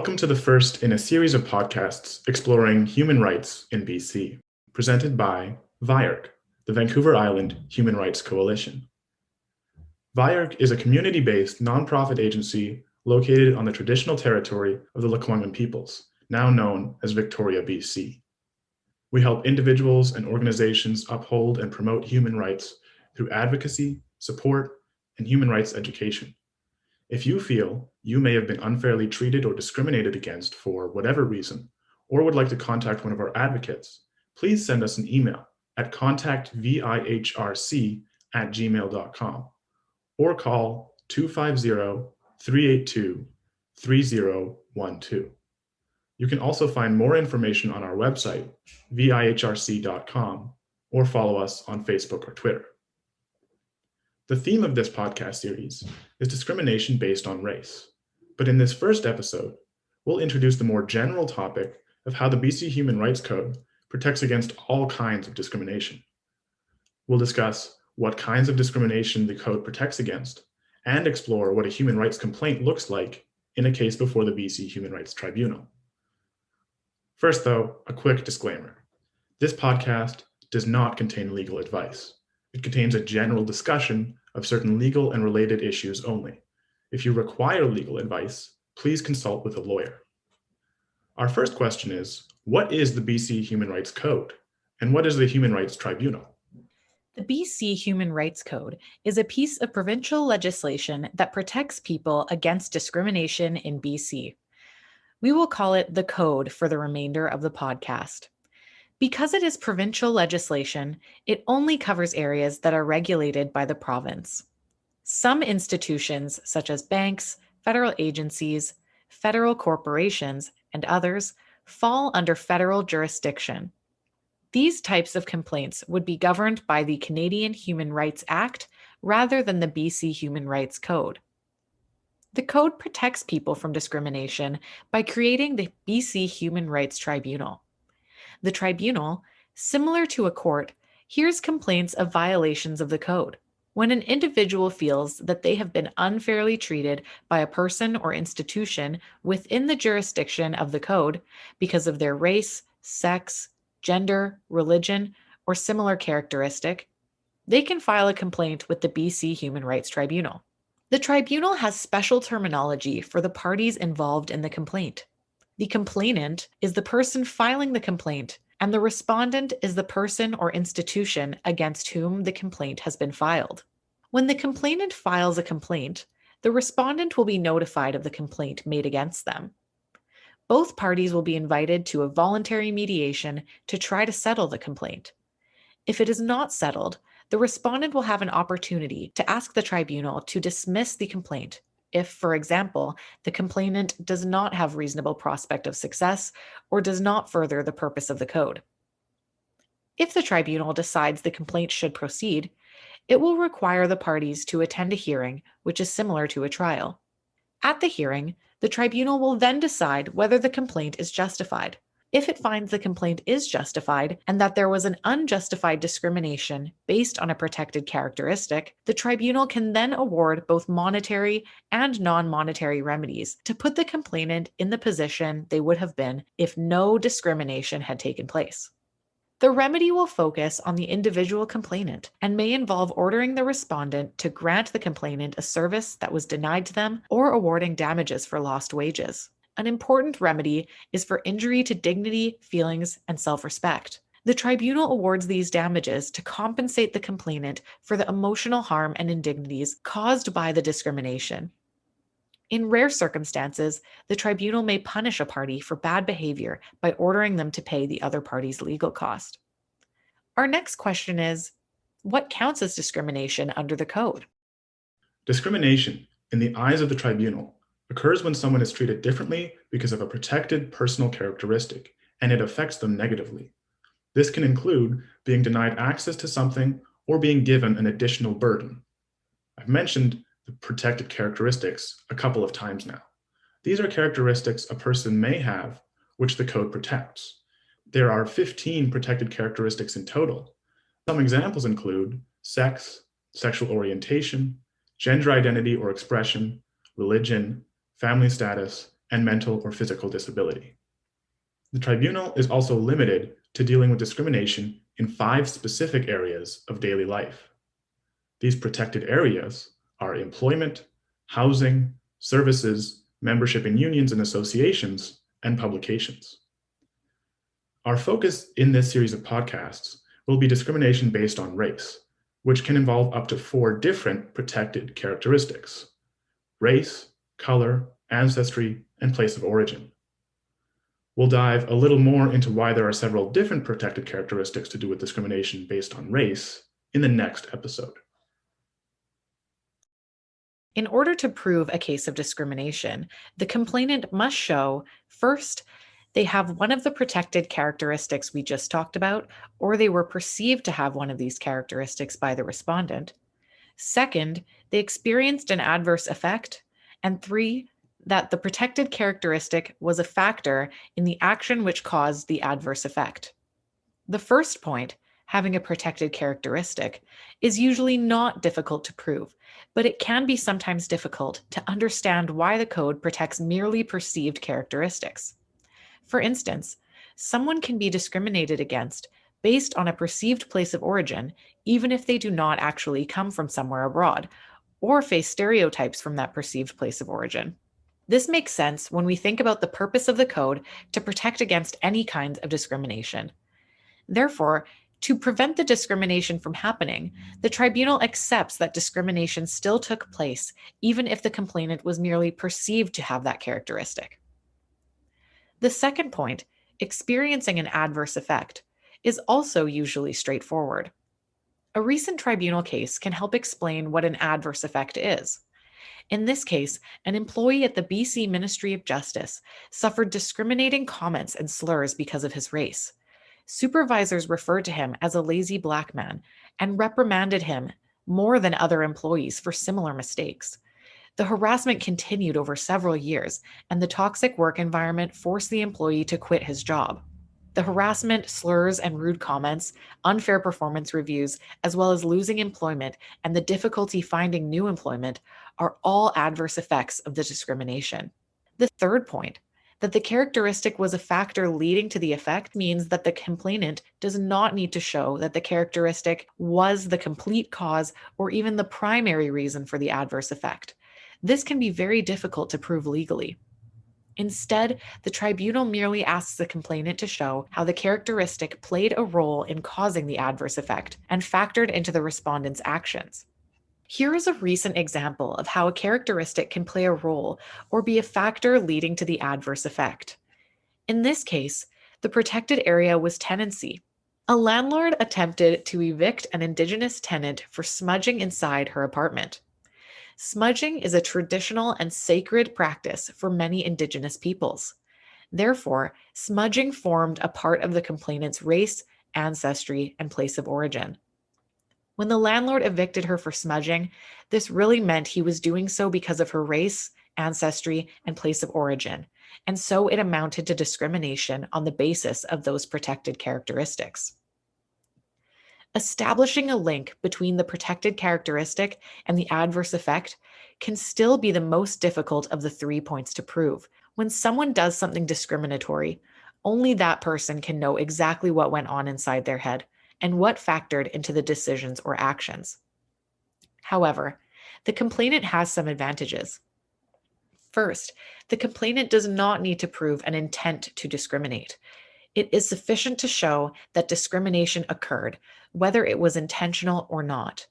Welcome to the first in a series of podcasts exploring human rights in BC, presented by VIARC, the Vancouver Island Human Rights Coalition. VIARC is a community-based nonprofit agency located on the traditional territory of the Lekwungen peoples, now known as Victoria, BC. We help individuals and organizations uphold and promote human rights through advocacy, support, and human rights education. If you feel you may have been unfairly treated or discriminated against for whatever reason, or would like to contact one of our advocates, please send us an email at contactvihrc@gmail.com or call 250-382-3012. You can also find more information on our website, vihrc.com, or follow us on Facebook or Twitter. The theme of this podcast series is discrimination based on race. But in this first episode, we'll introduce the more general topic of how the BC Human Rights Code protects against all kinds of discrimination. We'll discuss what kinds of discrimination the code protects against and explore what a human rights complaint looks like in a case before the BC Human Rights Tribunal. First, though, a quick disclaimer. This podcast does not contain legal advice. It contains a general discussion of certain legal and related issues only. If you require legal advice, please consult with a lawyer. Our first question is, what is the BC Human Rights Code, and what is the Human Rights Tribunal? The BC Human Rights Code is a piece of provincial legislation that protects people against discrimination in BC. We will call it the Code for the remainder of the podcast. Because it is provincial legislation, it only covers areas that are regulated by the province. Some institutions, such as banks, federal agencies, federal corporations, and others, fall under federal jurisdiction. These types of complaints would be governed by the Canadian Human Rights Act rather than the BC Human Rights Code. The Code protects people from discrimination by creating the BC Human Rights Tribunal. The tribunal, similar to a court, hears complaints of violations of the code. When an individual feels that they have been unfairly treated by a person or institution within the jurisdiction of the code because of their race, sex, gender, religion, or similar characteristic, they can file a complaint with the BC Human Rights Tribunal. The tribunal has special terminology for the parties involved in the complaint. The complainant is the person filing the complaint, and the respondent is the person or institution against whom the complaint has been filed. When the complainant files a complaint, the respondent will be notified of the complaint made against them. Both parties will be invited to a voluntary mediation to try to settle the complaint. If it is not settled, the respondent will have an opportunity to ask the tribunal to dismiss the complaint if, for example, the complainant does not have reasonable prospect of success or does not further the purpose of the code. If the tribunal decides the complaint should proceed, it will require the parties to attend a hearing, which is similar to a trial. At the hearing, the tribunal will then decide whether the complaint is justified. If it finds the complaint is justified and that there was an unjustified discrimination based on a protected characteristic, the tribunal can then award both monetary and non-monetary remedies to put the complainant in the position they would have been if no discrimination had taken place. The remedy will focus on the individual complainant and may involve ordering the respondent to grant the complainant a service that was denied to them or awarding damages for lost wages. An important remedy is for injury to dignity, feelings, and self-respect. The tribunal awards these damages to compensate the complainant for the emotional harm and indignities caused by the discrimination. In rare circumstances, the tribunal may punish a party for bad behavior by ordering them to pay the other party's legal cost. Our next question is, what counts as discrimination under the code? Discrimination, in the eyes of the tribunal, occurs when someone is treated differently because of a protected personal characteristic, and it affects them negatively. This can include being denied access to something or being given an additional burden. I've mentioned the protected characteristics a couple of times now. These are characteristics a person may have which the code protects. There are 15 protected characteristics in total. Some examples include sex, sexual orientation, gender identity or expression, religion, family status, and mental or physical disability. The tribunal is also limited to dealing with discrimination in 5 specific areas of daily life. These protected areas are employment, housing, services, membership in unions and associations, and publications. Our focus in this series of podcasts will be discrimination based on race, which can involve up to 4 different protected characteristics: race, color, ancestry, and place of origin. We'll dive a little more into why there are several different protected characteristics to do with discrimination based on race in the next episode. In order to prove a case of discrimination, the complainant must show, first, they have one of the protected characteristics we just talked about, or they were perceived to have one of these characteristics by the respondent. Second, they experienced an adverse effect. And 3, that the protected characteristic was a factor in the action which caused the adverse effect. The first point, having a protected characteristic, is usually not difficult to prove, but it can be sometimes difficult to understand why the code protects merely perceived characteristics. For instance, someone can be discriminated against based on a perceived place of origin, even if they do not actually come from somewhere abroad, or face stereotypes from that perceived place of origin. This makes sense when we think about the purpose of the code to protect against any kind of discrimination. Therefore, to prevent the discrimination from happening, the tribunal accepts that discrimination still took place, even if the complainant was merely perceived to have that characteristic. The second point, experiencing an adverse effect, is also usually straightforward. A recent tribunal case can help explain what an adverse effect is. In this case, an employee at the BC Ministry of Justice suffered discriminating comments and slurs because of his race. Supervisors referred to him as a lazy black man and reprimanded him more than other employees for similar mistakes. The harassment continued over several years, and the toxic work environment forced the employee to quit his job. The harassment, slurs, and rude comments, unfair performance reviews, as well as losing employment and the difficulty finding new employment are all adverse effects of the discrimination. The third point, that the characteristic was a factor leading to the effect, means that the complainant does not need to show that the characteristic was the complete cause or even the primary reason for the adverse effect. This can be very difficult to prove legally. Instead, the tribunal merely asks the complainant to show how the characteristic played a role in causing the adverse effect and factored into the respondent's actions. Here is a recent example of how a characteristic can play a role or be a factor leading to the adverse effect. In this case, the protected area was tenancy. A landlord attempted to evict an Indigenous tenant for smudging inside her apartment. Smudging is a traditional and sacred practice for many Indigenous peoples. Therefore, smudging formed a part of the complainant's race, ancestry, and place of origin. When the landlord evicted her for smudging, this really meant he was doing so because of her race, ancestry, and place of origin, and so it amounted to discrimination on the basis of those protected characteristics. Establishing a link between the protected characteristic and the adverse effect can still be the most difficult of the 3 points to prove. When someone does something discriminatory, only that person can know exactly what went on inside their head and what factored into the decisions or actions. However, the complainant has some advantages. First, the complainant does not need to prove an intent to discriminate. It is sufficient to show that discrimination occurred, whether it was intentional or not.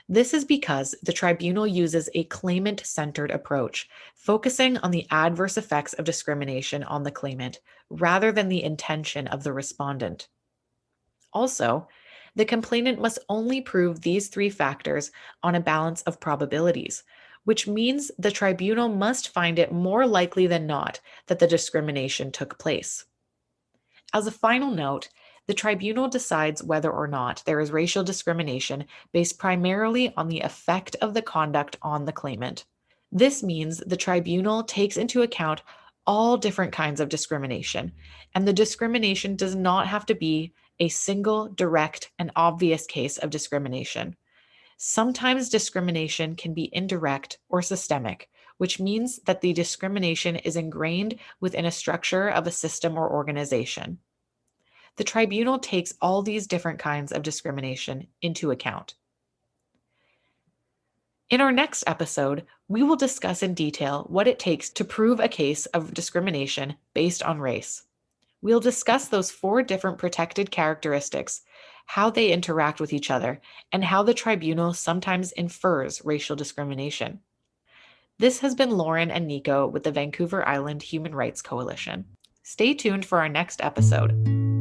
This is because the tribunal uses a claimant-centered approach, focusing on the adverse effects of discrimination on the claimant, rather than the intention of the respondent. Also, the complainant must only prove these 3 factors on a balance of probabilities, which means the tribunal must find it more likely than not that the discrimination took place. As a final note, the tribunal decides whether or not there is racial discrimination based primarily on the effect of the conduct on the claimant. This means the tribunal takes into account all different kinds of discrimination, and the discrimination does not have to be a single, direct, and obvious case of discrimination. Sometimes discrimination can be indirect or systemic, which means that the discrimination is ingrained within a structure of a system or organization. The tribunal takes all these different kinds of discrimination into account. In our next episode, we will discuss in detail what it takes to prove a case of discrimination based on race. We'll discuss those 4 different protected characteristics, how they interact with each other, and how the tribunal sometimes infers racial discrimination. This has been Lauren and Nico with the Vancouver Island Human Rights Coalition. Stay tuned for our next episode.